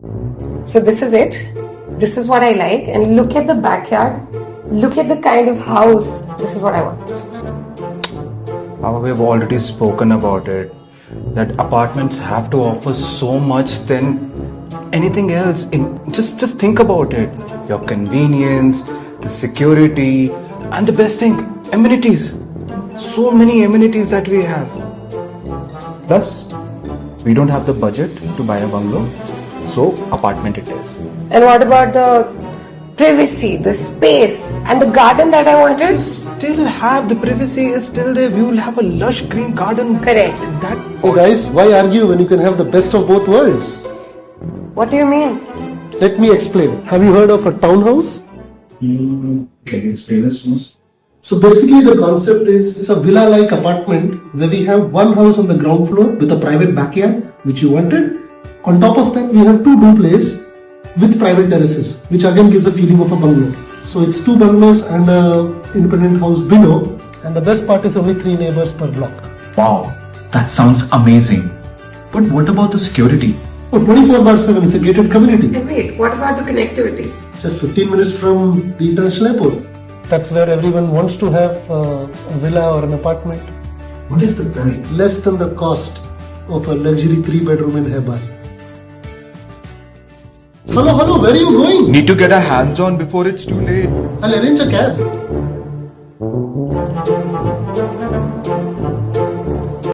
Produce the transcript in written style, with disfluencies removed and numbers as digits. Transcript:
So this is it. This is what I like. And look at the backyard. Look at the kind of house. This is what I want. We've already spoken about it. That apartments have to offer so much than anything else. Just think about it. Your convenience, the security, and the best thing, amenities. So many amenities that we have. Plus, we don't have the budget to buy a bungalow, so apartment it is. And what about the privacy, the space, and the garden that I wanted? Still have the privacy is still there. We will have a lush green garden. Correct. So guys, why argue when you can have the best of both worlds? What do you mean? Let me explain. Have you heard of a townhouse? Can you explain this most? So basically the concept is it's a villa-like apartment where we have one house on the ground floor with a private backyard which you wanted. On top of that we have two duplex with private terraces, which again gives a feeling of a bungalow. So it's two bungalows and an independent house below, and the best part is only 3 neighbors per block. Wow, that sounds amazing. But what about the security? Oh, 24/7, it's a gated community. And wait, what about the connectivity? Just 15 minutes from the international airport. That's where everyone wants to have a villa or an apartment. What is the price? Less than the cost of a luxury 3-bedroom in Hebbal. Hello, where are you going? Need to get our hands on before it's too late. I'll arrange a cab.